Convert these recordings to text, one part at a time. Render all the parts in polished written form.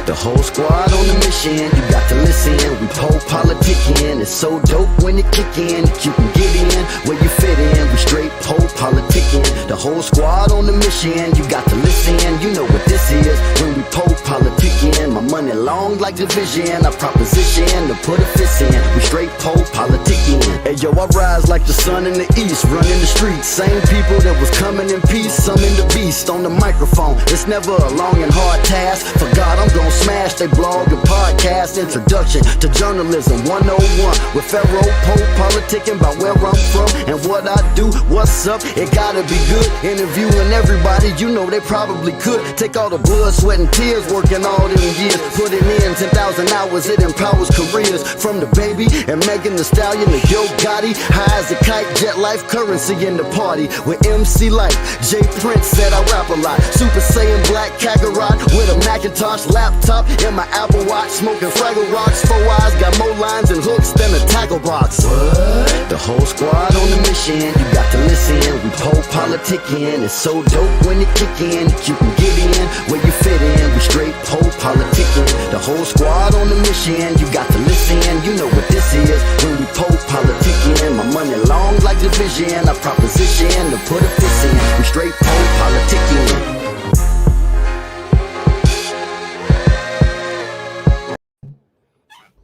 The whole squad on the mission, you got to listen. We PoPolitickin, it's so dope when it kick in. You can get in where you fit in. We straight PoPolitickin. The whole squad on the mission, you got to listen. You know what this is when we PoPolitickin. My money long like division, I proposition to put a fist in. We straight PoPolitickin. Hey yo, I rise like the sun in the east, running the streets. Same people that was coming in peace, some in the beast on the microphone. It's never a long and hard task. For God, I'm gon' smash they blog and podcast. Introduction to journalism 101 with Pharaoh PoPolitickin about where I'm from and what I do. What's up? It gotta be good. Interviewing everybody, you know they probably could. Take all the blood, sweat, and tears, working all them years. Put it in 10,000 hours, it empowers careers. From the baby and Megan Thee Stallion to Yo Gotti. High as a kite, jet life currency in the party. With MC Light, J Prince said I rap a lot. Super Saiyan Black Kakarot with a Macintosh laptop in my Apple Watch. Smoking Fraggle Rocks, 4 eyes, got more lines and hooks than a tackle box. What? The whole squad on the mission, you got to listen. We PoPolitickin, it's so dope when it kick in. You can get in where you fit in. We straight PoPolitickin. The whole squad on the mission, you got to listen. You know what this is when we PoPolitickin. My money long like division, I proposition to put a fist in. We straight PoPolitickin.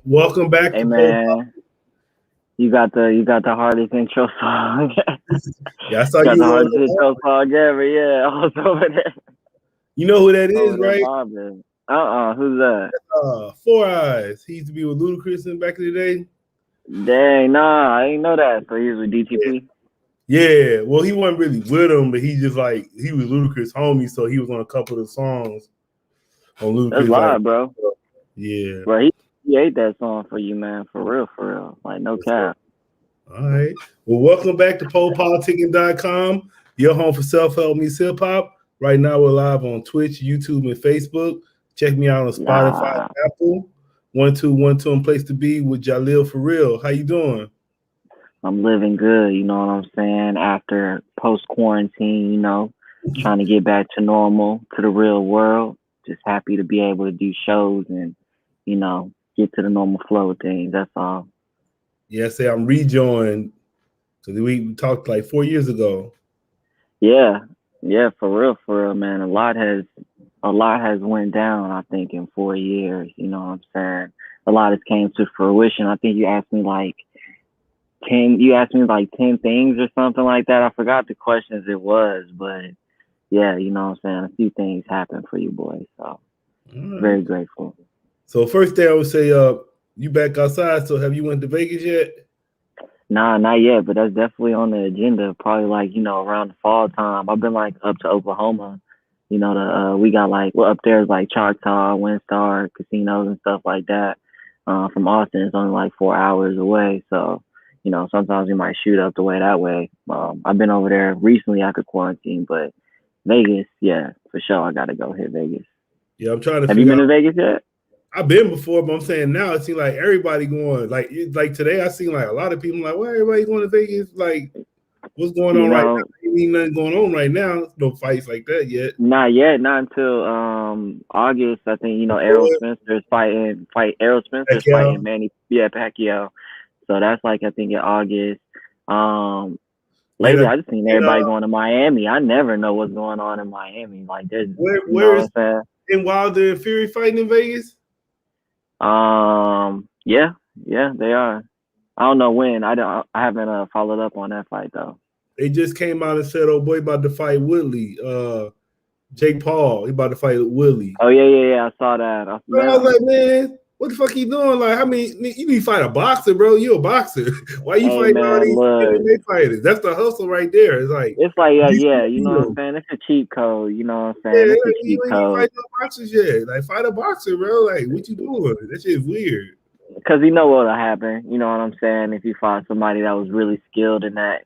Welcome back. Hey man, you got the hardest intro song. Yeah, I saw you got you the hardest intro song ever. Yeah, I was over there. You know who that is, right? Who's that? 4 Eyes. He used to be with Ludacris back in the day. Dang, nah, I didn't know that. So he was with DTP. Yeah, well, he wasn't really with him, but he just like he was Ludacris' homie, so he was on a couple of songs on Ludacris. That's live, bro. Yeah, bro. He ate that song for you, man. For real. Like, no cap. All right. Well, welcome back to PoPolitickin.com, your home for self-help meets hip-hop. Right now, we're live on Twitch, YouTube, and Facebook. Check me out on Spotify and Apple. 1212 and place to be with JahleelFaReaL. How you doing? I'm living good, you know what I'm saying? After post-quarantine, you know, trying to get back to normal, to the real world. Just happy to be able to do shows and, you know, get to the normal flow of things. That's all. Yeah, say I'm rejoined because we talked like 4 years ago. Yeah, for real, man. A lot has went down, I think, in 4 years. You know what I'm saying? A lot has came to fruition. I think you asked me like 10 things or something like that. I forgot the questions it was, but yeah, you know what I'm saying? A few things happened for you boys, so very grateful. So first thing I would say, you back outside, so have you went to Vegas yet? Nah, not yet, but that's definitely on the agenda. Probably like, you know, around the fall time. I've been like up to Oklahoma. You know, we got like, well, up there is like Choctaw, Windstar, casinos and stuff like that. From Austin, it's only like 4 hours away. So, you know, sometimes we might shoot up the way that way. I've been over there recently after quarantine, but Vegas, yeah, for sure. I got to go hit Vegas. Yeah, I'm trying to Have you been to Vegas yet? I've been before, but I'm saying now it seems like everybody going. Like today, I seen like a lot of people like, well, everybody going to Vegas. Like, what's going on right now? Ain't nothing going on right now. No fights like that yet. Not yet. Not until August. I think, you know, Errol Spencer's fighting Manny Pacquiao. So that's like, I think in August. Lately, I just seen everybody going to Miami. I never know what's going on in Miami. Like, there's where is Wilder and Fury fighting in Vegas? Yeah, they are. I don't know when. I haven't followed up on that fight though. They just came out and said, "Oh boy, about to fight Woodley, Jake Paul. He about to fight Woodley." Oh yeah. I saw that. I was like, man, what the fuck he doing? Like, how many? You need to fight a boxer, bro. You a boxer. Why you fighting all these MMA fighters? That's the hustle right there. It's like you know what I'm saying? It's a cheat code. You know what I'm saying? It's a cheat code. Fight no boxers yet. Like, fight a boxer, bro. Like, what you doing? That shit is weird. Because you know what'll happen. You know what I'm saying? If you find somebody that was really skilled in that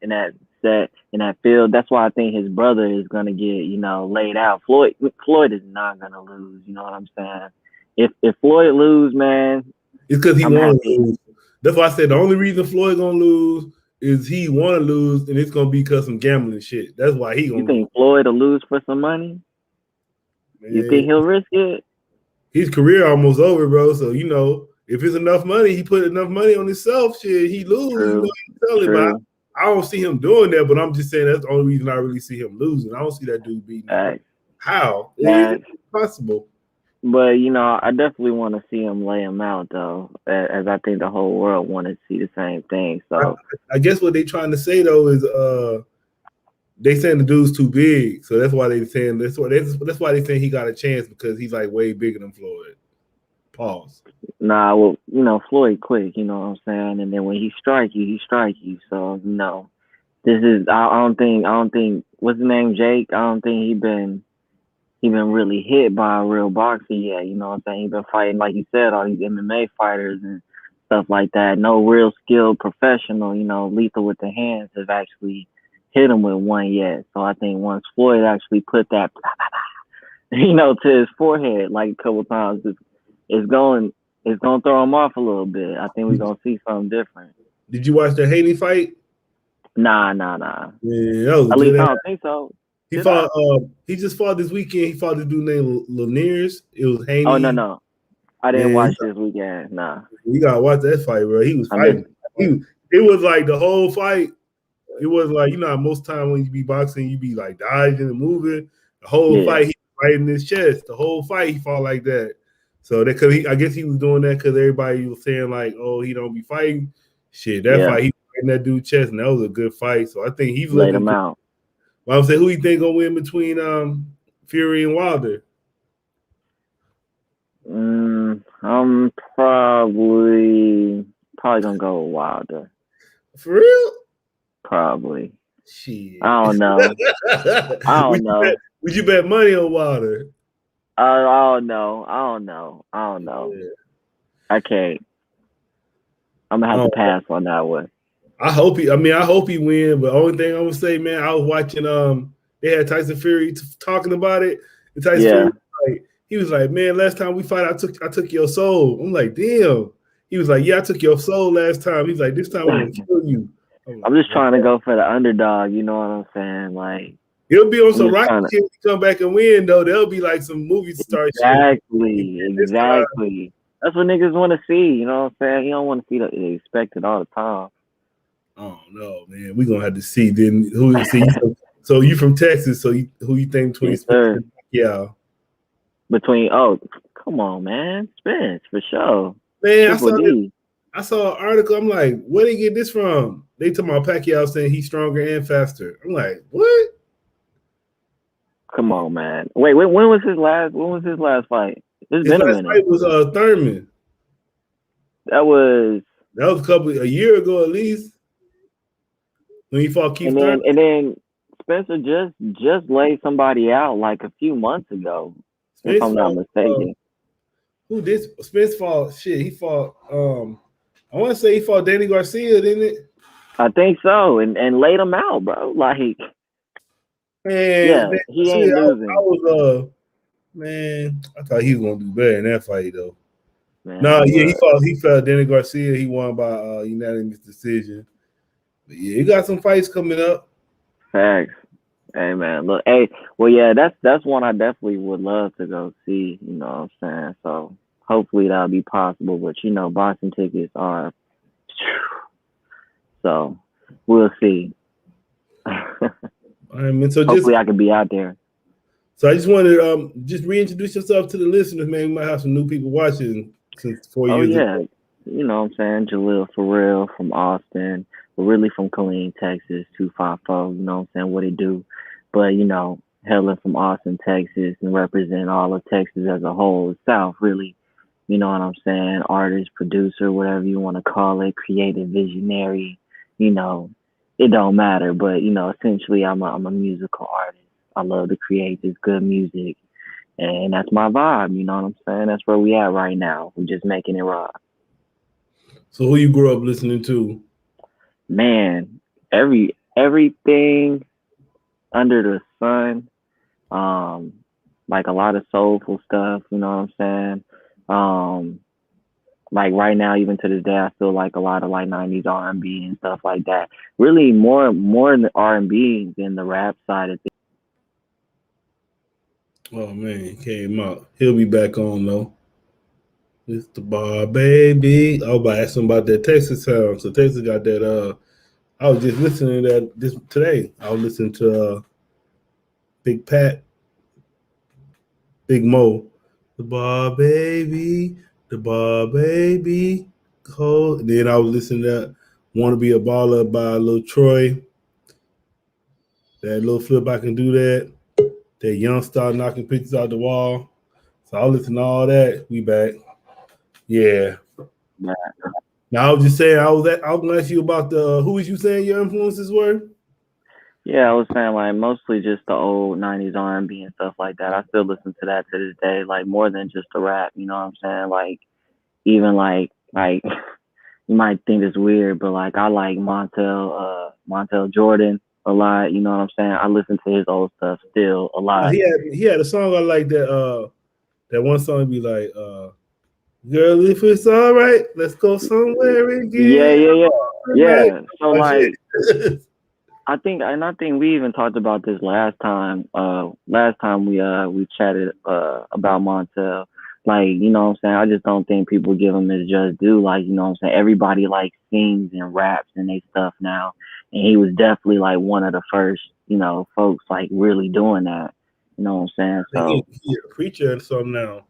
field, that's why I think his brother is gonna get, you know, laid out. Floyd is not gonna lose. You know what I'm saying? If Floyd lose, man, it's because he want to lose. That's why I said the only reason Floyd gonna lose is he want to lose, and it's gonna be because some gambling shit. That's why he gonna. You think Floyd will lose for some money? Man. You think he'll risk it? his career almost over, bro. So you know, if it's enough money, he put enough money on himself. Shit, he lose. True. You know, he's selling. But I don't see him doing that. But I'm just saying that's the only reason I really see him losing. I don't see that dude beating him. How? It's impossible. But you know, I definitely want to see him lay him out, though, as I think the whole world want to see the same thing. So I guess what they trying to say though is they saying the dude's too big, so that's why they saying that's why they saying he got a chance because he's like way bigger than Floyd. Pause. Nah, well, you know, Floyd quick, you know what I'm saying, and then when he strike you, he strike you. So you know, this is I don't think what's his name, Jake. I don't think he been really hit by a real boxer yet. You know what I'm saying? He been fighting, like you said, all these MMA fighters and stuff like that. No real skilled professional, you know, lethal with the hands have actually hit him with one yet. So I think once Floyd actually put that, you know, to his forehead like a couple times, it's going to throw him off a little bit. I think we're going to see something different. Did you watch the Haney fight? Nah. Yeah, at least I don't think so. He fought. He just fought this weekend. He fought this dude named Laniers. It was Haney. Oh no, I didn't watch this weekend. Nah. You gotta watch that fight, bro. He was fighting. It was like the whole fight. It was like, you know, most time when you be boxing, you be like dodging and moving. The whole fight, he was fighting his chest. The whole fight, he fought like that. So that I guess he was doing that because everybody was saying like, oh, he don't be fighting. Shit, that fight, he was fighting that dude's chest, and that was a good fight. So I think he's laid him out. Well, I'm saying, who you think gonna win between Fury and Wilder? I'm probably gonna go with Wilder. For real? Probably. Shit. I don't know. Would you bet money on Wilder? I don't know. Yeah. I can't. I'm gonna have to pass on that one. I hope he win. But the only thing I'm gonna say, man, I was watching. They had Tyson Fury talking about it. And Tyson Fury, he was like, man, last time we fight, I took your soul. I'm like, damn. He was like, yeah, I took your soul last time. He's like, this time I'm gonna kill you. I'm just trying to go for the underdog. You know what I'm saying? Like, he'll be on some rocket shit to come back and win, though. There'll be like some movie star Exactly. That's what niggas want to see. You know what I'm saying? You don't want to see the expected all the time. Oh no, man. We're gonna have to see then who you see. So you from Texas, so who you think between Spence and Pacquiao? Come on, man. Spence, for sure. Man, I saw an article. I'm like, where they get this from? They talking about Pacquiao saying he's stronger and faster. I'm like, what? Come on, man. Wait, when was his last fight? His last fight was Thurman. That was a year ago at least. When he fought Keith Thurman. And then Spencer just laid somebody out like a few months ago, if I'm not mistaken. Who did Spence fought? Shit, he fought. I want to say he fought Danny Garcia, didn't it? I think so, and laid him out, bro. Like, man, he ain't losing. I thought he was gonna do better in that fight though. Man, he fought Danny Garcia. He won by unanimous decision. But yeah, he got some fights coming up. Facts. Hey man, look, that's one I definitely would love to go see, you know what I'm saying? So hopefully that'll be possible. But you know, boxing tickets are so we'll see. All right, man. So hopefully I can be out there. So I just wanted to just reintroduce yourself to the listeners, man. We might have some new people watching since 4 years ago. You know what I'm saying? JahleelFaReaL from Austin. We're really from Killeen, Texas, 254. You know what I'm saying? What it do? But, you know, hailing from Austin, Texas, and represent all of Texas as a whole, South, really. You know what I'm saying? Artist, producer, whatever you want to call it, creative visionary. You know, it don't matter. But, you know, essentially I'm a musical artist. I love to create this good music. And that's my vibe, you know what I'm saying? That's where we at right now. We're just making it rock. So who you grew up listening to? Man, everything under the sun. Like a lot of soulful stuff, you know what I'm saying? Like right now, even to this day, I feel like a lot of like 90s R&B and stuff like that. Really more in the R&B than the rap side of things. Oh man, he came out. He'll be back on though. It's the bar, baby. I was about to ask him about that Texas sound. So Texas got that. I was just listening to that this today. I was listening to Big Pat, Big Mo. The bar, baby. The bar, baby. Cold. And then I was listening to "Want to Be a Baller" by Lil Troy. That little flip, I can do that. That young star knocking pictures out the wall. So I listen to all that. We back. Yeah. Now I was just saying, I was gonna ask you about the who was you saying your influences were? Yeah, I was saying like mostly just the old '90s R&B and stuff like that. I still listen to that to this day, like more than just the rap. You know what I'm saying? Like even like you might think it's weird, but like I like Montel Jordan a lot. You know what I'm saying? I listen to his old stuff still a lot. He had a song I like that one song be like girl, if it's all right, let's go somewhere again. Yeah. So like I think we even talked about this last time. Last time we chatted about Montel. Like, you know what I'm saying? I just don't think people give him his just due. Like, you know what I'm saying? Everybody like sings and raps and they stuff now. And he was definitely like one of the first, you know, folks like really doing that. You know what I'm saying? So he a preacher and something now.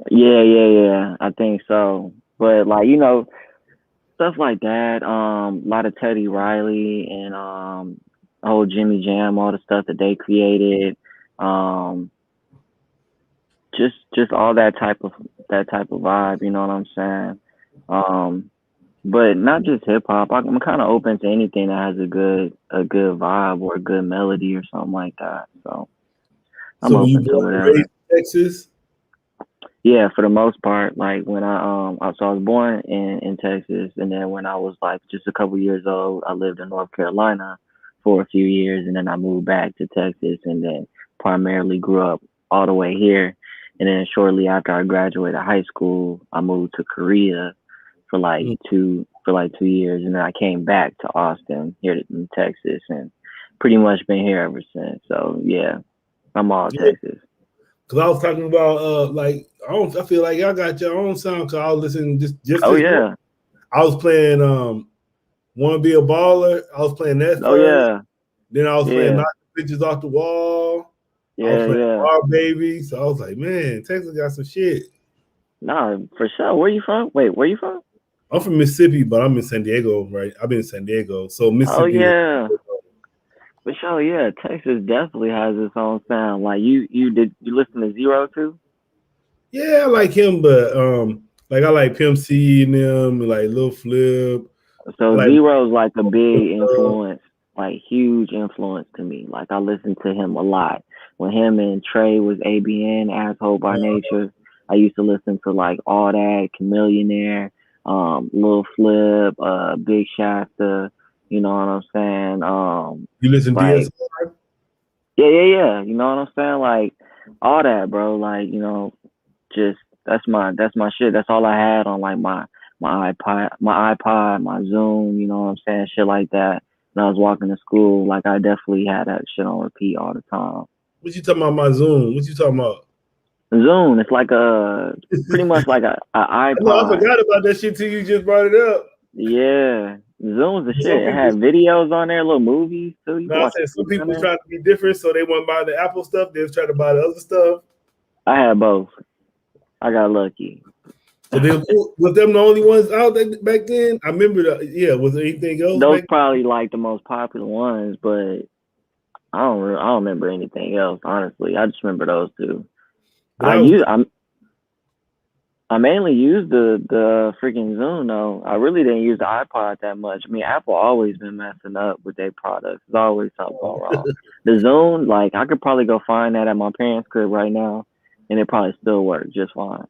Yeah. I think so. But like, you know, stuff like that. A lot of Teddy Riley and old Jimmy Jam, all the stuff that they created. Just all that type of vibe, you know what I'm saying? But not just hip hop. I'm kind of open to anything that has a good vibe or a good melody or something like that. So I'm open to whatever. Raised in Texas? Yeah, for the most part. Like when I was born in Texas, and then when I was like just a couple years old, I lived in North Carolina for a few years, and then I moved back to Texas, and then primarily grew up all the way here. And then shortly after I graduated high school, I moved to Korea for like 2 years, and then I came back to Austin here in Texas, and pretty much been here ever since. So yeah, I'm all Texas. Cause I was talking about like I feel like y'all got your own sound. Cause I was listening just Oh yeah. I was playing "Want to Be a Baller." I was playing that. Oh yeah. Then I was playing "Knock the Pictures Off the Wall." I was playing "Bar Baby." So I was like, man, Texas got some shit. Nah, for sure. Where you from? Wait, where you from? I'm from Mississippi, but I'm in San Diego, right? I've been in San Diego, so Mississippi. Oh yeah. For sure, yeah. Texas definitely has its own sound. Like you listen to Zero too? Yeah, I like him, but like I like Pimp C and them, and like Lil Flip. So Zero's like a big influence, like huge influence to me. Like I listen to him a lot. When him and Trey was ABN, Asshole by Nature, I used to listen to like all that, Chamillionaire, Lil Flip, Big Shasta. You know what I'm saying? You listen to like, DSR? Yeah. You know what I'm saying? Like all that, bro. Like, you know, just that's my shit. That's all I had on like my iPod, my Zoom, you know what I'm saying? Shit like that. When I was walking to school, like I definitely had that shit on repeat all the time. What you talking about my Zoom? What you talking about? Zoom, it's like pretty much like a iPod. I forgot about that shit till you just brought it up. Yeah. Zoom's the shit. It had videos on there, little movies too. No, I said some people try to be different, so they wouldn't buy the Apple stuff. They was trying to buy the other stuff. I had both. I got lucky. So then, was them the only ones out back then? I remember was there anything else? Those probably like the most popular ones, but I don't remember anything else, honestly. I just remember those two. I mainly used the freaking Zoom though. I really didn't use the iPod that much. I mean, Apple always been messing up with their products. There's always something going wrong. The Zoom, like I could probably go find that at my parents' crib right now, and it probably still works just fine.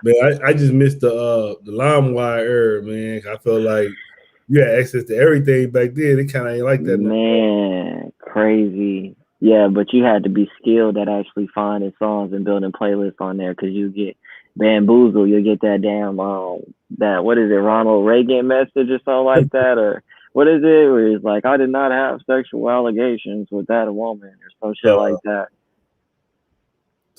Man, I just missed the LimeWire era, man. I felt like you had access to everything back then. It kind of ain't like that. Man, crazy. Yeah, but you had to be skilled at actually finding songs and building playlists on there because you get bamboozled. You'll get that damn that what is it, Ronald Reagan message or something like that, or what is it? Where it's like, I did not have sexual allegations with that woman or some shit like that.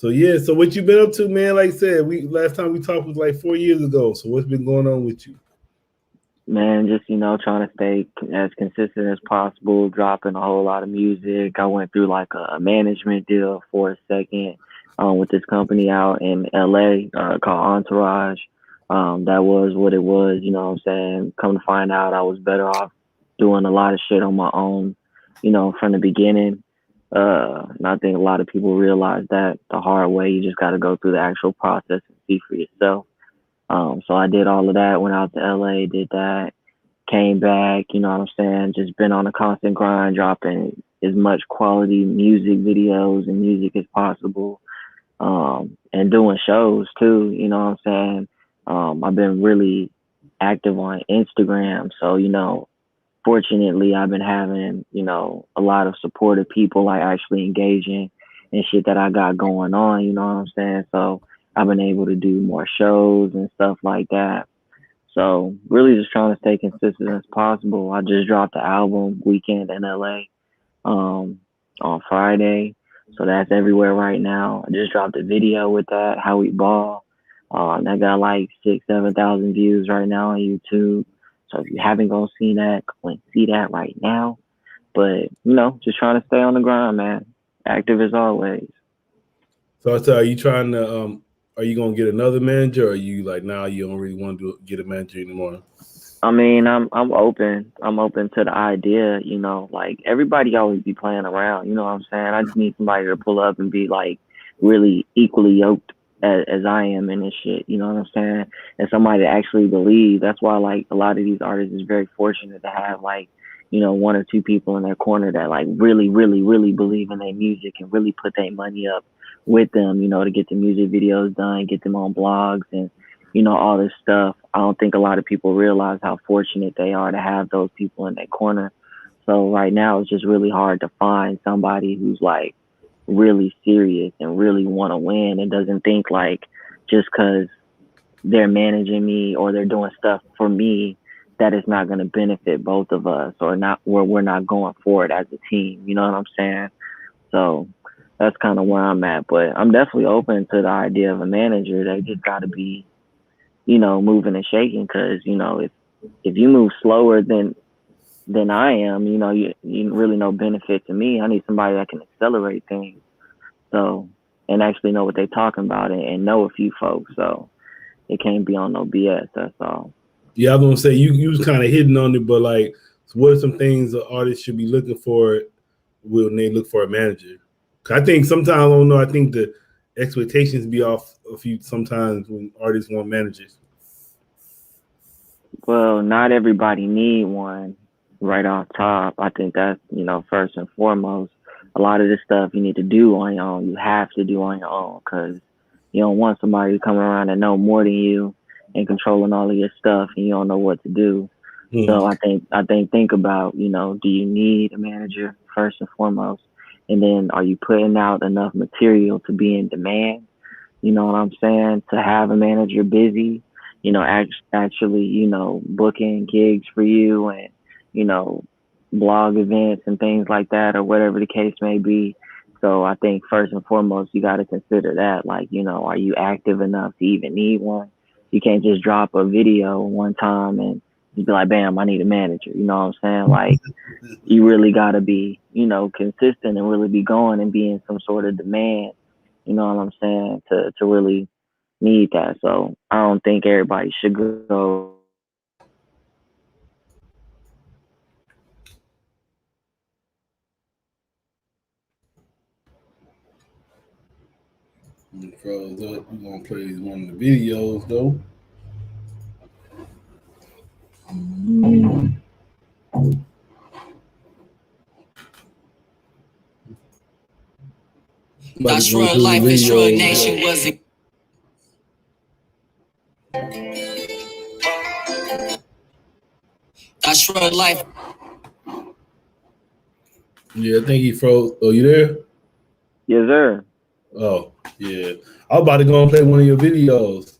So yeah, so what you been up to, man? Like I said, last time we talked was like 4 years ago. So what's been going on with you? Man, just trying to stay as consistent as possible, dropping a whole lot of music. I went through like a management deal for a second with this company out in LA called Entourage. That was what it was, you know what I'm saying? Come to find out, I was better off doing a lot of shit on my own, from the beginning. And I think a lot of people realize that the hard way. You just got to go through the actual process and see for yourself. So I did all of that, went out to LA, did that, came back, you know what I'm saying? Just been on a constant grind, dropping as much quality music videos and music as possible. And doing shows too, you know what I'm saying? I've been really active on Instagram. So, fortunately I've been having, a lot of supportive people like actually engaging in shit that I got going on, you know what I'm saying? So I've been able to do more shows and stuff like that. So really just trying to stay consistent as possible. I just dropped the album Weekend in LA on Friday. So that's everywhere right now. I just dropped a video with that, How We Ball. That got like 6,000-7,000 views right now on YouTube. So if you haven't seen that, go and see that right now. But, just trying to stay on the grind, man. Active as always. So are you trying to are you gonna get another manager, or are you like now you don't really want to get a manager anymore? I mean, I'm open. I'm open to the idea, like everybody always be playing around, you know what I'm saying? I just need somebody to pull up and be like really equally yoked as I am in this shit, you know what I'm saying? And somebody to actually believe. That's why like a lot of these artists is very fortunate to have like, one or two people in their corner that like really, really, really believe in their music and really put their money up with them, to get the music videos done, get them on blogs and, all this stuff. I don't think a lot of people realize how fortunate they are to have those people in their corner. So right now it's just really hard to find somebody who's like really serious and really want to win and doesn't think like just because they're managing me or they're doing stuff for me that it's not going to benefit both of us or not where we're not going forward as a team. You know what I'm saying? So that's kind of where I'm at. But I'm definitely open to the idea of a manager. They just got to be, moving and shaking because, if you move slower than I am, you really no benefit to me. I need somebody that can accelerate things. So, and actually know what they're talking about and know a few folks. So it can't be on no BS. That's all. Yeah, I was gonna say you was kind of hitting on it, but like, what are some things the artist should be looking for when they look for a manager? I think sometimes I don't know. I think the expectations be off a few sometimes when artists want managers. Well, not everybody need one right off top. I think that's, first and foremost. A lot of this stuff you need to do on your own. You have to do on your own because you don't want somebody coming around and know more than you and controlling all of your stuff and you don't know what to do. Mm-hmm. So I think about, do you need a manager first and foremost? And then are you putting out enough material to be in demand? You know what I'm saying? To have a manager busy, actually, booking gigs for you and, blog events and things like that or whatever the case may be. So I think first and foremost, you got to consider that. Like, are you active enough to even need one? You can't just drop a video one time and just be like, bam, I need a manager. You know what I'm saying? Like, you really got to be, consistent and really be going and be in some sort of demand. You know what I'm saying? To really need that. So I don't think everybody should go. Froze up. We're gonna play one of the videos though. That's real life, it's real nation, was it? That's real life. Yeah, I think he froze. Oh, you there? Yes, sir. Oh, yeah. I was about to go and play one of your videos.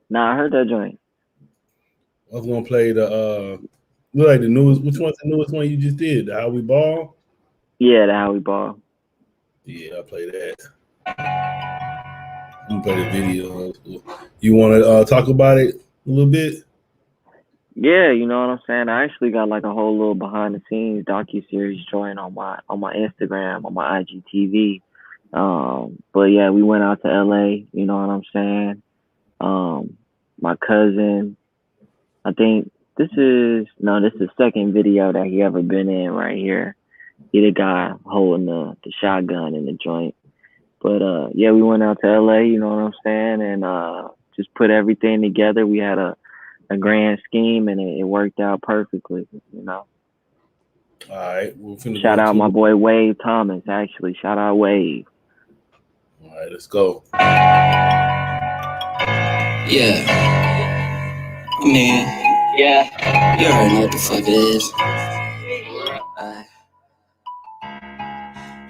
Nah, I heard that joint. I was gonna play the like the newest. Which one's the newest one you just did? The How We Ball? Yeah, the How We Ball. Yeah, I play that. can play the video. You want to talk about it a little bit? Yeah, you know what I'm saying? I actually got like a whole little behind the scenes docu-series joint on my Instagram, on my IGTV. But yeah, we went out to LA, you know what I'm saying? My cousin, I think this is the second video that he ever been in right here. He the guy holding the shotgun in the joint. But yeah, we went out to LA, you know what I'm saying, and just put everything together. We had a grand scheme, and it worked out perfectly, you know. All right. We're finna Shout go out to my boy Wade Thomas, actually. Shout out Wade. All right, let's go. Yeah. I mean, yeah. You already know what the fuck it is.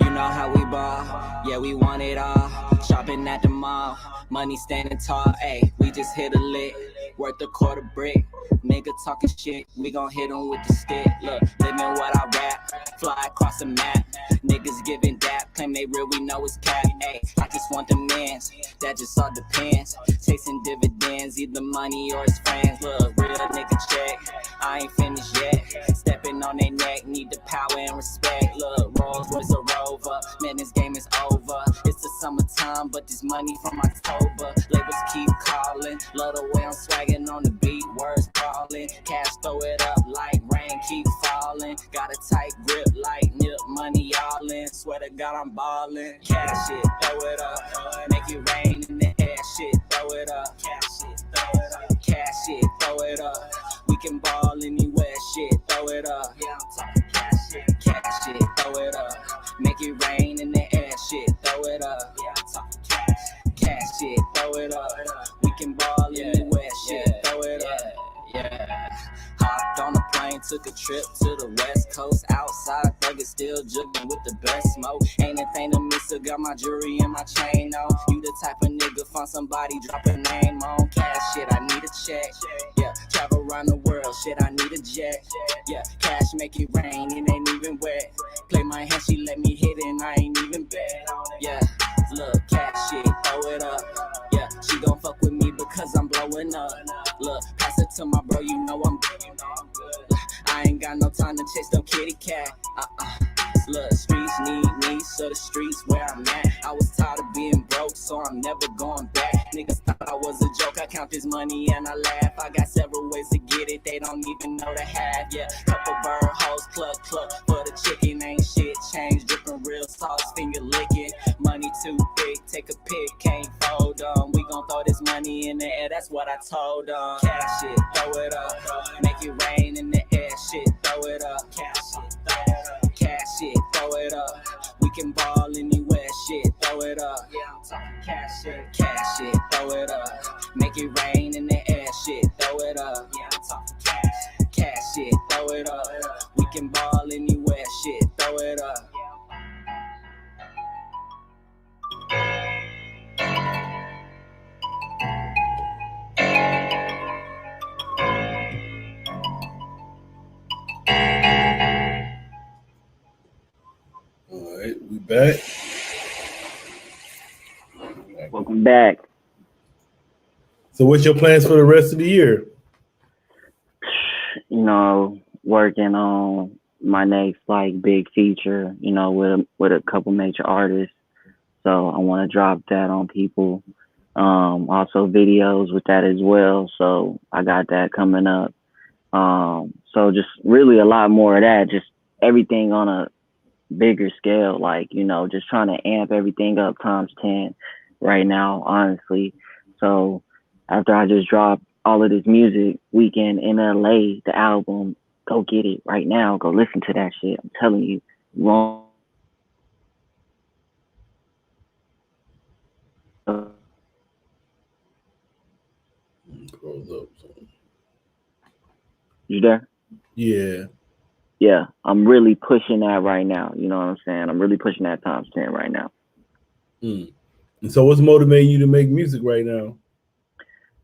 You know how we ball, yeah, we want it all. Shopping at the mall, money standing tall. Ayy, we just hit a lick, worth a quarter brick. Nigga talking shit, we gon' hit him with the stick. Look, living what I rap, fly across the map. Niggas giving dap, claim they real, we know it's cap. Ayy, I just want the mans, that just all depends. Chasing dividends, either money or his friends. Look, real nigga check, I ain't finished yet. Stepping on their neck, need the power and respect. Look, Rolls Royce a Rover, man, this game is over. It's the summertime, but this money from October. Labels keep calling, love the way I'm swagging on the beat, words calling. Cash throw it up like rain keep falling. Got a tight grip like nip, money all in. Swear to God I'm ballin'. Cash it, throw it up, make it rain in the air. Shit, throw it up. Cash it, throw it up. Cash it, throw it up. We can ball anywhere. Shit, throw it up. Yeah, I'm talking cash it. Cash it, throw it up. Make it rain in the air. Shit, throw it up. Yeah, I'm talking cash. Cash it, throw it up. We can ball anywhere. Shit, throw it up. Yeah. Hopped on a plane, took a trip to the West Coast. Outside, thuggin' still jugging with the best smoke. Ain't a thing to miss, I got my jewelry and my chain on. You the type of nigga, find somebody, drop a name on. Cash shit, I need a check. Yeah, travel around the world, shit, I need a jet. Yeah, cash make it rain, it ain't even wet. Play my hand, she let me hit it, and I ain't even bet. Yeah, look, cash shit, throw it up. Yeah, she gon' fuck with me because I'm blowing up. Look, pass it to my bro, you know I'm good. I ain't got no time to chase them kitty cat. Look, streets need me, so the streets where I'm at. I was tired of being broke, so I'm never going back. Niggas thought I was a joke, I count this money and I laugh. I got several ways to get it, they don't even know to have. Yeah, couple bird hoes, cluck, cluck, for the chicken, ain't shit change. Dripping real sauce, finger licking. Money too thick, take a pic, can't fold on. We gon' throw this money in the air, that's what I told them. Cash it, throw it up, make it rain in the air. Shit, throw it up, cash it, throw it up. Cash shit, throw it up. We can ball anywhere, shit, throw it up. Yeah, I'm talking cash shit, throw it up. Make it rain in the air, shit, throw it up. Yeah, I'm talking cash shit, throw it up. We can ball anywhere, shit, throw it up. All right, we back. Welcome back. So what's your plans for the rest of the year? You know, working on my next like big feature, you know, with a couple major artists. So I want to drop that on people. Also videos with that as well. So I got that coming up. So just really a lot more of that, just everything on a bigger scale, like, you know, just trying to amp everything up times 10 right now, honestly. So after I just dropped all of this music, Weekend in LA, the album, go get it right now. Go listen to that shit. I'm telling you, wrong. You there? Yeah. Yeah, I'm really pushing that right now. You know what I'm saying? I'm really pushing that times 10 right now. And so what's motivating you to make music right now?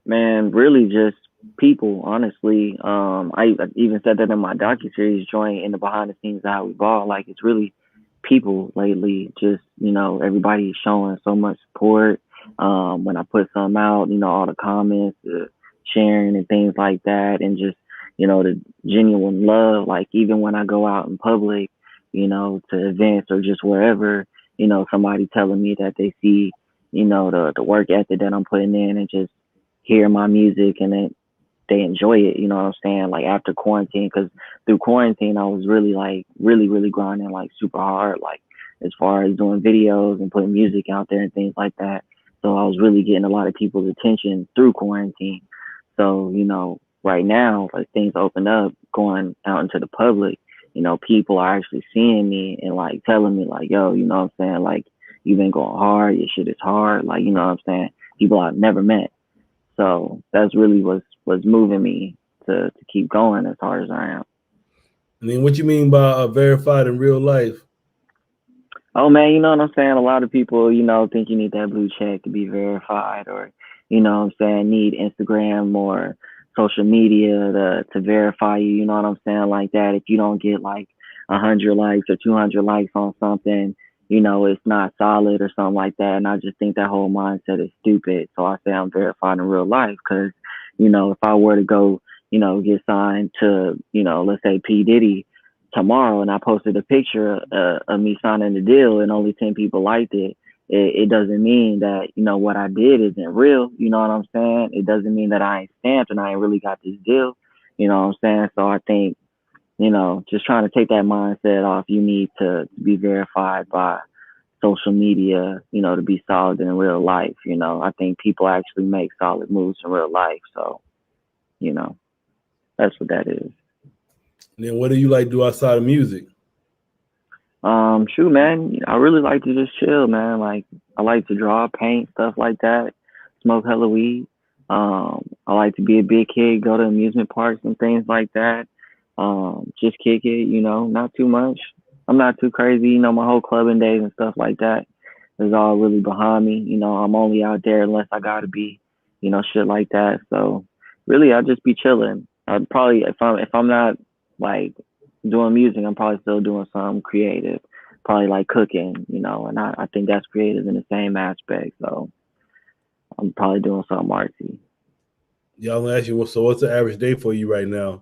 Man, really just people, honestly. I even said that in my docuseries joint in the behind the scenes of How We Ball. Like, it's really people lately. Just, you know, everybody showing so much support. when I put something out, you know, all the comments, the sharing and things like that, and just, you know, the genuine love. Like even when I go out in public, you know, to events or just wherever, you know, somebody telling me that they see, you know, the work ethic that I'm putting in, and just hear my music and then they enjoy it, you know what I'm saying? Like after quarantine, because through quarantine, I was really like, really grinding like super hard, like as far as doing videos and putting music out there and things like that. So I was really getting a lot of people's attention through quarantine. So, you know, right now, like things open up, going out into the public, you know, people are actually seeing me and like telling me like, yo, you know what I'm saying? Like you've been going hard, your shit is hard. Like, you know what I'm saying? People I've never met. So that's really what's moving me to keep going as hard as I am. And then what you mean by verified in real life? Oh man, you know what I'm saying? A lot of people, you know, think you need that blue check to be verified, or, you know what I'm saying, need Instagram or social media to verify you, you know what I'm saying? Like that. If you don't get like 100 likes or 200 likes on something, you know, it's not solid or something like that. And I just think that whole mindset is stupid. So I say I'm verified in real life because, you know, if I were to go, you know, get signed to, you know, let's say P. Diddy tomorrow, and I posted a picture of me signing the deal and only 10 people liked it, it doesn't mean that, you know, what I did isn't real. You know what I'm saying? It doesn't mean that I ain't stamped and I ain't really got this deal. You know what I'm saying? So I think, you know, just trying to take that mindset off, you need to be verified by social media, you know, to be solid in real life. You know, I think people actually make solid moves in real life. So, you know, that's what that is. And then what do you like to do outside of music? Shoot, man, I really like to just chill, man. Like I like to draw, paint, stuff like that, smoke hella weed. I like to be a big kid, go to amusement parks and things like that. Just kick it, you know, not too much. I'm not too crazy, you know, my whole clubbing days and stuff like that is all really behind me. You know, I'm only out there unless I gotta be, you know, shit like that. So really I just be chilling. I'd probably if I'm not like doing music, I'm probably still doing something creative. Probably like cooking, you know, and I think that's creative in the same aspect. So I'm probably doing something artsy. Yeah, I'm gonna ask you, so what's the average day for you right now?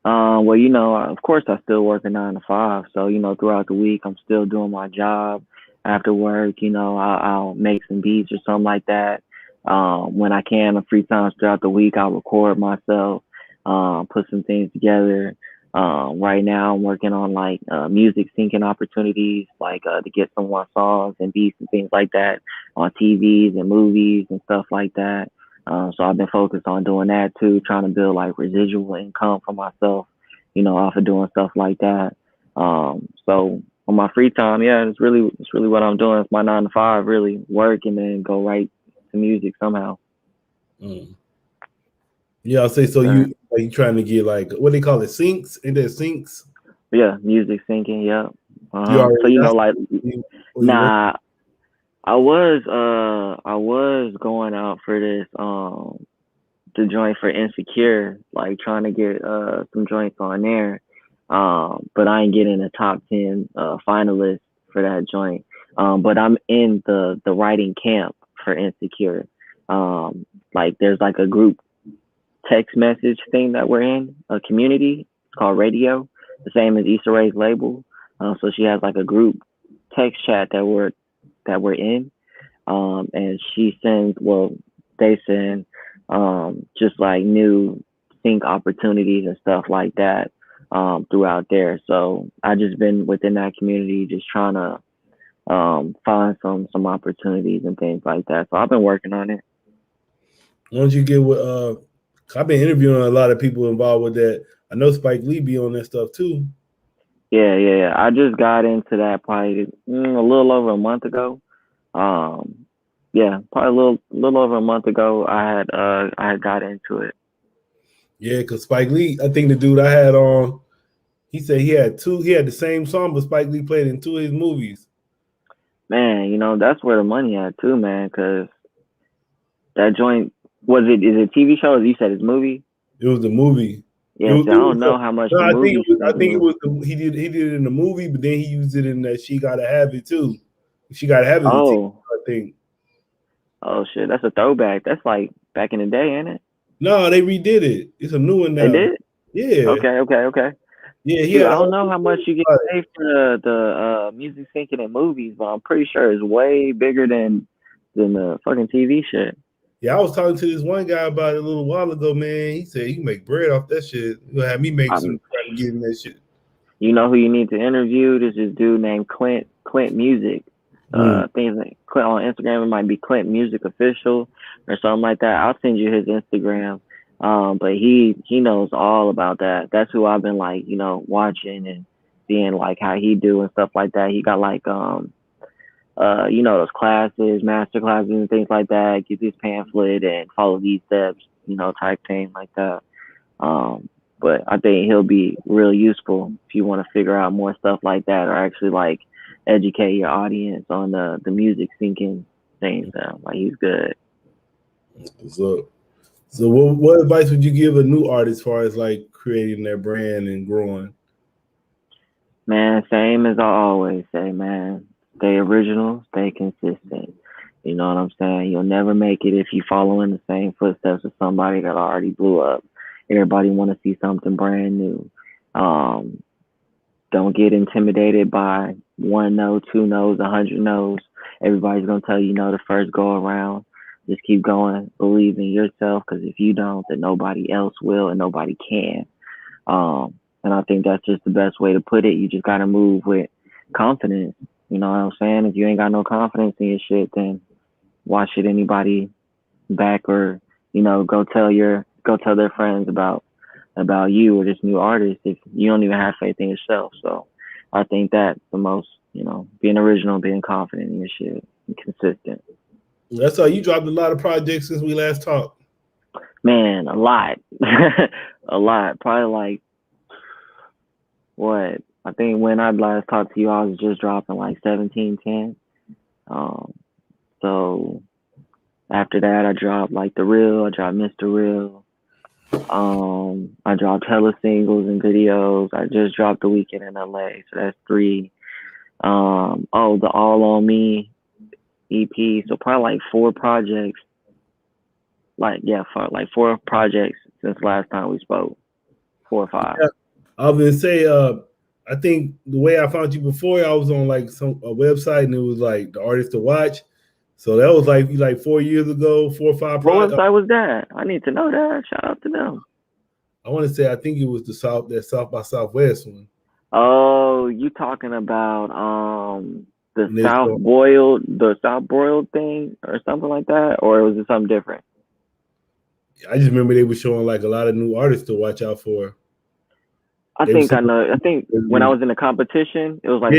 Well, you know, of course, I still work a 9 to 5. So, you know, throughout the week, I'm still doing my job. After work, you know, I'll make some beats or something like that. When I can, on free times throughout the week, I'll record myself, put some things together. Right now, I'm working on like music syncing opportunities, like to get some more songs and beats and things like that on TVs and movies and stuff like that. So I've been focused on doing that too, trying to build like residual income for myself, you know, off of doing stuff like that. So on my free time, yeah, it's really what I'm doing. It's my 9 to 5, really work and then go right to music somehow. Yeah, I'll say so. You trying to get like what they call it, syncs? Ain't that syncs? Yeah, music syncing. Yeah. So you know, like nah. I was going out for this the joint for Insecure, like trying to get some joints on there. But I ain't getting a top 10 finalist for that joint. But I'm in the writing camp for Insecure. Like there's like a group text message thing that we're in, a community. It's called Radio, the same as Issa Rae's label. So she has like a group text chat that we're in. And they send just like new sync opportunities and stuff like that throughout there. So I just been within that community just trying to find some opportunities and things like that. So I've been working on it. Once you get with I've been interviewing a lot of people involved with that. I know Spike Lee be on that stuff too. Yeah. I just got into that probably a little over a month ago. Yeah, probably a little over a month ago. I had got into it. Yeah, because Spike Lee, I think the dude I had on, he said he had the same song, but Spike Lee played in 2 of his movies. Man, you know, that's where the money at too, man, because that joint, is it a TV show or you said it's movie? It was the movie. Yeah, I don't know how much the movie. I think it was he did it in the movie, but then he used it in that She Gotta Have It too. She Gotta Have It. Oh, I think. Oh shit, that's a throwback. That's like back in the day, ain't it? No, they redid it. It's a new one They now. did? Yeah. Okay. Yeah, he Shoot, had I a don't whole know how much you get paid for the music syncing in movies, but I'm pretty sure it's way bigger than the fucking TV shit. Yeah, I was talking to this one guy about it a little while ago, man. He said he can make bread off that shit. He'll have me make some trying to get in that shit. You know who you need to interview? There's this dude named Clint Music. Things like Clint on Instagram. It might be Clint Music Official or something like that. I'll send you his Instagram. But he knows all about that. That's who I've been like, you know, watching and seeing like how he do and stuff like that. He got like you know, those classes, master classes and things like that. Get this pamphlet and follow these steps, you know, type thing like that. But I think he'll be real useful if you want to figure out more stuff like that, or actually like educate your audience on the music syncing things. Like he's good. So what advice would you give a new artist as far as like creating their brand and growing? Man, same as I always say, man. Stay original, stay consistent. You know what I'm saying? You'll never make it if you follow in the same footsteps of somebody that already blew up. Everybody want to see something brand new. Don't get intimidated by 1 no, 2 no's, 100 no's. Everybody's gonna tell you no the first go around. Just keep going. Believe in yourself, because if you don't, then nobody else will and nobody can. And I think that's just the best way to put it. You just gotta move with confidence. You know what I'm saying? If you ain't got no confidence in your shit, then why should anybody back or, you know, go tell their friends about you or this new artist if you don't even have faith in yourself? So I think that's the most, you know, being original, being confident in your shit, and consistent. That's how you dropped a lot of projects since we last talked. Man, a lot. A lot. Probably like, what? I think when I last talked to you, I was just dropping like 1710. So after that, I dropped like The Real, I dropped Mr. Real. I dropped hella singles and videos. I just dropped The Weekend in LA, so that's 3. The All on Me EP. So probably like 4 projects. Like 4 projects since last time we spoke. 4 or 5. Yeah. I was gonna say, I think the way I found you before, I was on like a website and it was like the artist to watch. So that was like 4 years ago, 4 or 5. What website was that? I need to know that. Shout out to them. I want to say I think it was the South by Southwest one. Oh, you talking about the South Boiled thing or something like that, or was it something different? I just remember they were showing like a lot of new artists to watch out for. I think when I was in the competition, it was like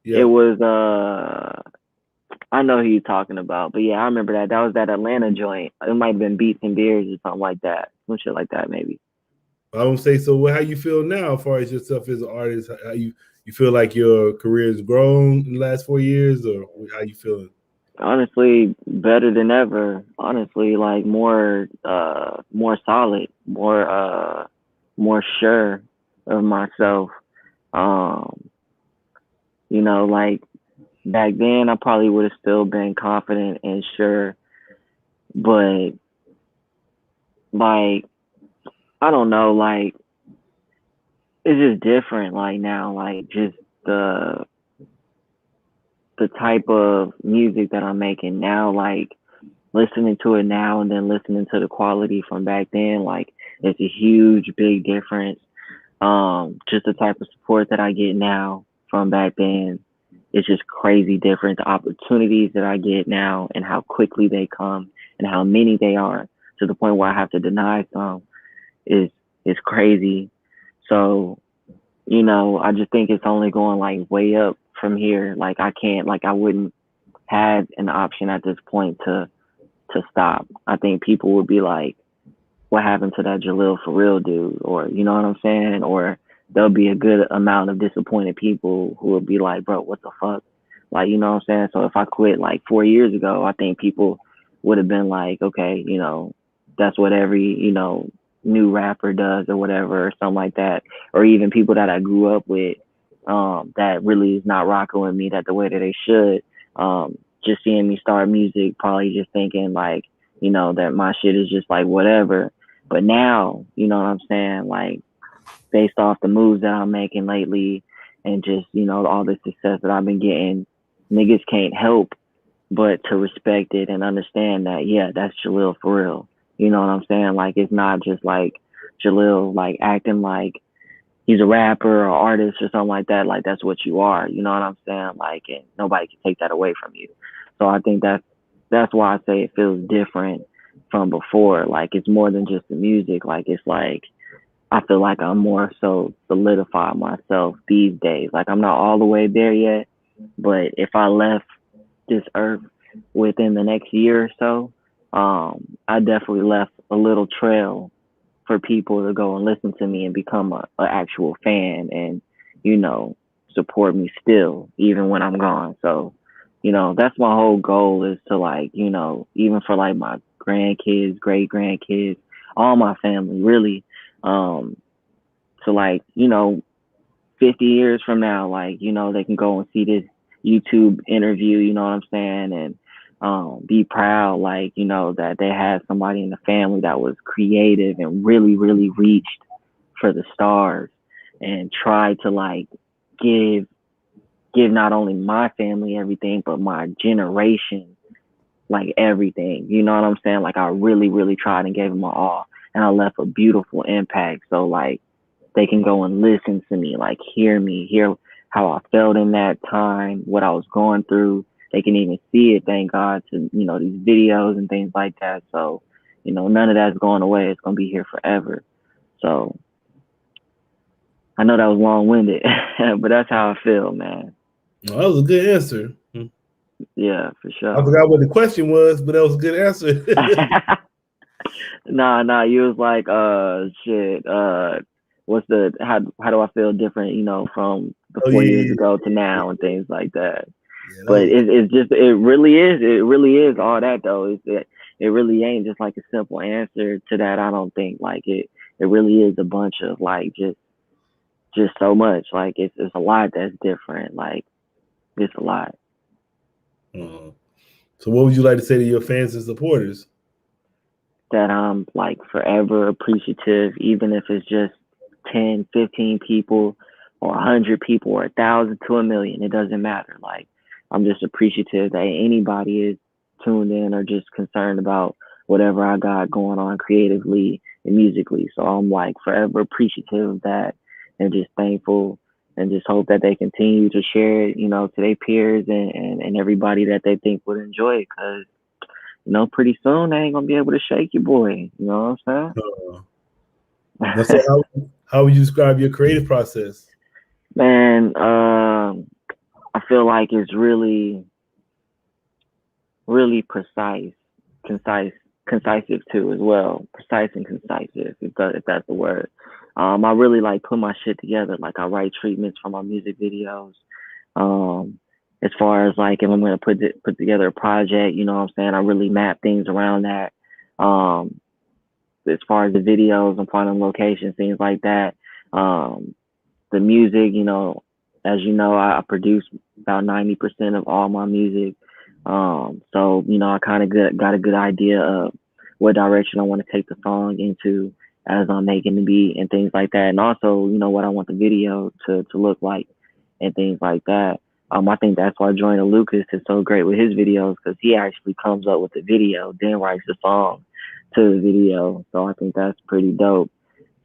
Yeah. It was I know who you're talking about, but yeah, I remember that. That was that Atlanta joint. It might have been Beats and Beers or something like that. Some shit like that, maybe. I don't say so. How you feel now as far as yourself as an artist? How you feel like your career has grown in the last 4 years, or how you feeling? Honestly, better than ever. Honestly, like more solid, more sure of myself. You know, like back then I probably would have still been confident and sure, but like I don't know, like it's just different like now, like just the type of music that I'm making now, like listening to it now and then listening to the quality from back then, like it's a huge big difference. Just the type of support that I get now from back then, it's just crazy different. The opportunities that I get now and how quickly they come and how many they are, to the point where I have to deny some, is crazy. So, you know, I just think it's only going like way up from here. Like I wouldn't have an option at this point to stop. I think people would be like, what happened to that JahleelFaReaL dude? Or, you know what I'm saying? Or there'll be a good amount of disappointed people who will be like, bro, what the fuck? Like, you know what I'm saying? So if I quit like 4 years ago, I think people would have been like, okay, you know, that's what every, you know, new rapper does or whatever, or something like that. Or even people that I grew up with, that really is not rocking with me that the way that they should. just seeing me start music, probably just thinking like, you know, that my shit is just like whatever. But now, you know what I'm saying? Like, based off the moves that I'm making lately and just, you know, all the success that I've been getting, niggas can't help but to respect it and understand that, yeah, that's JahleelFaReaL. You know what I'm saying? Like, it's not just like Jahleel like acting like he's a rapper or artist or something like that. Like, that's what you are. You know what I'm saying? Like, and nobody can take that away from you. So I think that's why I say it feels different from before. Like, it's more than just the music. Like, it's like, I feel like I'm more so solidify myself these days. Like, I'm not all the way there yet, but if I left this earth within the next year or so, I definitely left a little trail for people to go and listen to me and become a actual fan and, you know, support me still, even when I'm gone. So, you know, that's my whole goal, is to, like, you know, even for like my grandkids, great grandkids, all my family, really, to, like, you know, 50 years from now, like, you know, they can go and see this YouTube interview, you know what I'm saying? And be proud, like, you know, that they had somebody in the family that was creative and really, really reached for the stars and tried to, like, give not only my family everything, but my generation, like, everything. You know what I'm saying? Like, I really, really tried and gave them my all. And I left a beautiful impact. So, like, they can go and listen to me, like, hear me, hear how I felt in that time, what I was going through. They can even see it, thank God, to, you know, these videos and things like that. So, you know, none of that's going away. It's going to be here forever. So I know that was long-winded, but that's how I feel, man. Well, that was a good answer. Yeah, for sure. I forgot what the question was, but that was a good answer. Nah, you was like, shit, what's the, how do I feel different, you know, from the 4 years ago to now and things like that. Yeah, but it's just, it really is all that, though. It really ain't just like a simple answer to that. I don't think, like, it really is a bunch of, like, just so much. Like, it's a lot that's different. Like, it's a lot. So what would you like to say to your fans and supporters? That I'm, like, forever appreciative, even if it's just 10, 15 people or 100 people or 1,000 to 1,000,000. It doesn't matter. Like, I'm just appreciative that anybody is tuned in or just concerned about whatever I got going on creatively and musically. So I'm, like, forever appreciative of that and just thankful, and just hope that they continue to share it, you know, to their peers and everybody that they think would enjoy it. Because, you know, pretty soon they ain't going to be able to shake your boy. You know what I'm saying? So how would you describe your creative process? Man, I feel like it's really, really precise, concisive too as well. Precise and concisive, if that's the word. I really, like, put my shit together. Like, I write treatments for my music videos. As far as, like, if I'm gonna put together a project, you know what I'm saying, I really map things around that. As far as the videos, I'm finding locations, things like that. The music, you know, as you know, I produce about 90% of all my music. So, you know, I kind of got a good idea of what direction I want to take the song into as I'm making the beat and things like that. And also, you know, what I want the video to look like and things like that. I think that's why Joyner Lucas is so great with his videos, because he actually comes up with the video, then writes the song to the video. So I think that's pretty dope.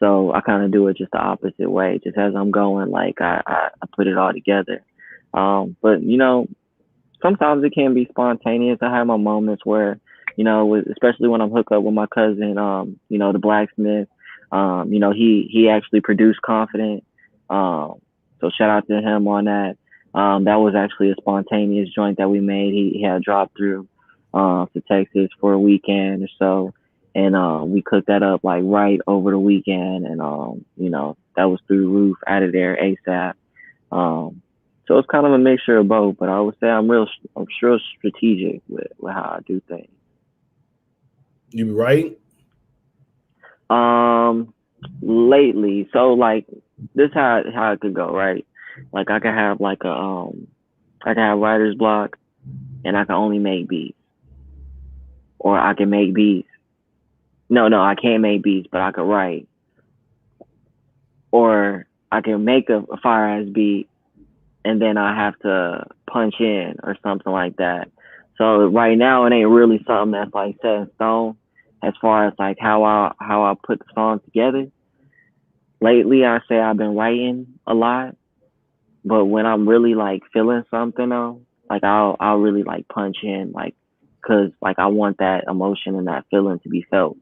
So I kind of do it just the opposite way. Just as I'm going, like, I put it all together. But, you know, sometimes it can be spontaneous. I have my moments where, you know, especially when I'm hooked up with my cousin, you know, the blacksmith. You know, he actually produced Confident. So shout out to him on that. That was actually a spontaneous joint that we made. He had dropped through to Texas for a weekend or so. And we cooked that up, like, right over the weekend. And, you know, that was through the roof, out of there ASAP. So it's kind of a mixture of both, but I would say I'm sure strategic with how I do things. You right? Lately, so, like, this how it could go, right? Like, I could have, like, I could have writer's block, and I can only make beats, or I can make beats. No, I can't make beats, but I could write, or I can make a fire ass beat, and then I have to punch in or something like that. So right now it ain't really something that's like set in stone as far as like how I put the song together. Lately I say I've been writing a lot, but when I'm really like feeling something though, like I'll really like punch in, like, cause like I want that emotion and that feeling to be felt.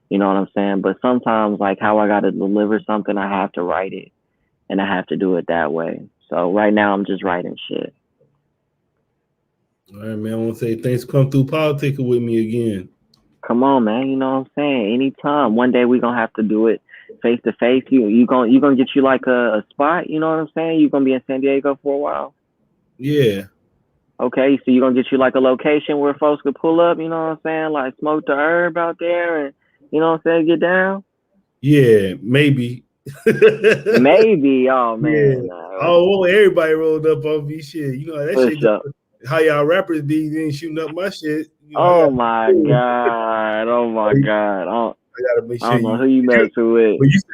You know what I'm saying? But sometimes like how I gotta deliver something, I have to write it, and I have to do it that way. So right now I'm just writing shit. All right, man. I want to say thanks for coming through politicking with me again. Come on, man. You know what I'm saying? Anytime. One day we gonna have to do it face to face. You gonna get you like a spot. You know what I'm saying? You gonna be in San Diego for a while. Yeah. Okay, so you gonna get you like a location where folks could pull up. You know what I'm saying? Like smoke the herb out there, and you know what I'm saying? Get down. Yeah, maybe. Maybe. Oh man. Yeah. Nah, Oh, everybody rolled up on me. Shit, you know that for shit. sure. How y'all rappers be then shooting up my shit. You know, Oh my god. Oh my god. I gotta make I sure don't know who you messing with. But you said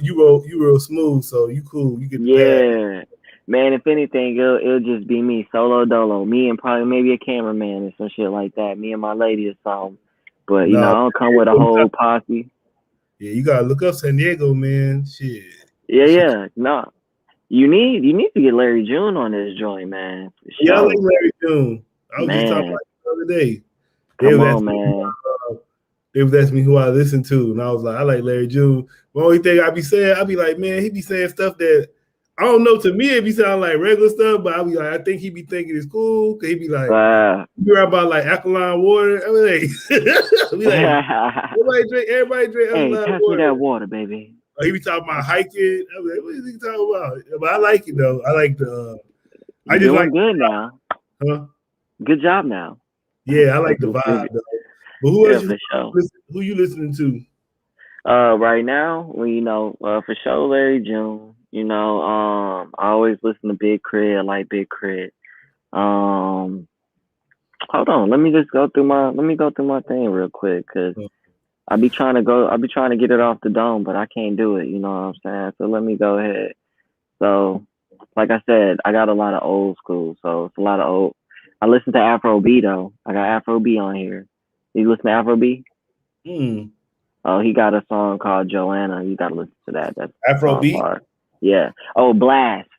you real smooth, so you cool. You get the Yeah. Man, if anything, it'll just be me, solo dolo. Me and probably maybe a cameraman or some shit like that. Me and my lady or something. But, you know, I don't come with a whole posse. Yeah, you gotta look up San Diego, man. Shit. Yeah. No. You need to get Larry June on this joint, man. Yeah, I like Larry June. I was just talking about it the other day. Come on, man. They was asking me who I listen to, and I was like, I like Larry June. The only thing I be saying, I be like, man, he be saying stuff that I don't know. To me, it be sounding like regular stuff, but I be like, I think he be thinking it's cool. Cause he be like, you hear about like alkaline water? I mean, be like, everybody drink alkaline water. Hey, pass me that water, baby. He be talking about hiking. I was like, what is he talking about? But I like it though. I like the. I just like good now. Huh? Good job now. Yeah, I like the vibe though. But who you listening to? Right now, well, you know, for sure, Larry June. You know, I always listen to Big Crit. I like Big Crit. Hold on, let me go through my thing real quick, cause I be trying to get it off the dome, but I can't do it. You know what I'm saying? So let me go ahead. So, like I said, I got a lot of old school. So it's a lot of old. I listen to Afrobeat though. I got Afrobeat on here. You listen to Afrobeat? Oh, he got a song called Joanna. You gotta listen to that. That's Afrobeat. Yeah. Oh, Blast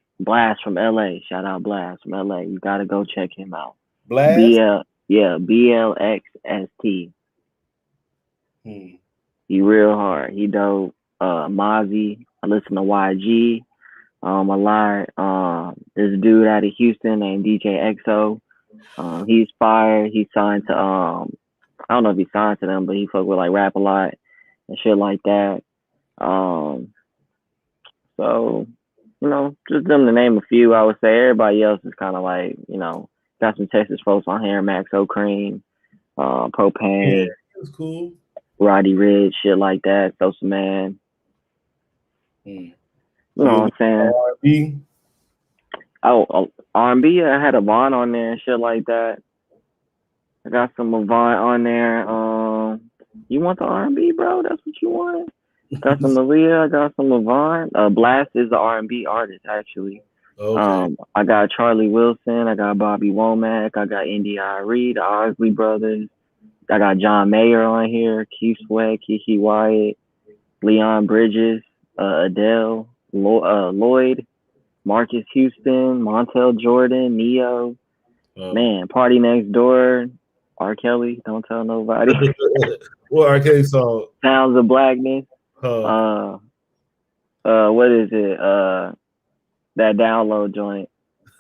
from LA. Shout out Blast from LA. You gotta go check him out. Blast. BLXST. He real hard. He dope. Mozzie. I listen to YG. A lot. This dude out of Houston named DJ XO. He's fire. He signed to I don't know if he signed to them, but he fuck with like Rap a Lot and shit like that. So, you know, just them to name a few. I would say everybody else is kind of like, you know, got some Texas folks on here, Max O'Cream, Propane. Yeah, that's cool. Roddy Rich, shit like that. Sosa Man. You know what I'm saying? R&B. Oh, R&B. I had Avant on there and shit like that. I got some Avant on there. You want the R&B, bro? That's what you want? Got some Maria. I got some Avant. Blast is the R&B artist, actually. Okay. I got Charlie Wilson. I got Bobby Womack. I got Indy Irie, the Osley Brothers. I got John Mayer on here, Keith Sweat, Kiki Wyatt, Leon Bridges, Adele, Lloyd, Marcus Houston, Montel Jordan, Neo, man, Party Next Door, R. Kelly, don't tell nobody. What R. Kelly song? Sounds of Blackness. What is it? That download joint.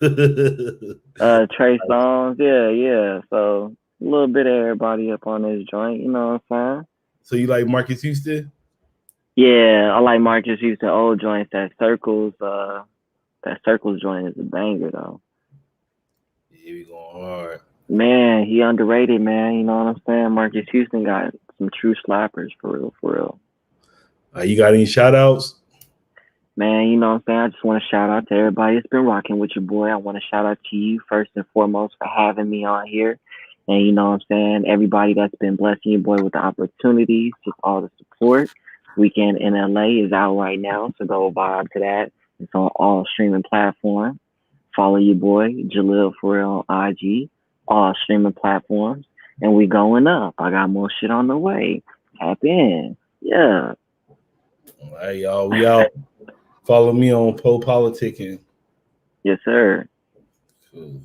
Trey Songz, yeah. So a little bit of everybody up on this joint, you know what I'm saying? So you like Marcus Houston? Yeah, I like Marcus Houston old joints. That Circles joint is a banger though. Yeah, we going hard. Man, he underrated, man. You know what I'm saying? Marcus Houston got some true slappers for real. You got any shout outs? Man, you know what I'm saying? I just want to shout out to everybody that's been rocking with your boy. I want to shout out to you first and foremost for having me on here. And you know what I'm saying? Everybody that's been blessing your boy with the opportunities, just all the support. Weekend in LA is out right now, so go vibe to that. It's on all streaming platforms. Follow your boy, JahleelFaReaL on IG, all streaming platforms. And we going up. I got more shit on the way. Tap in. Yeah. All right, y'all. We out. Follow me on PoPolitickin. Yes, sir. Cool.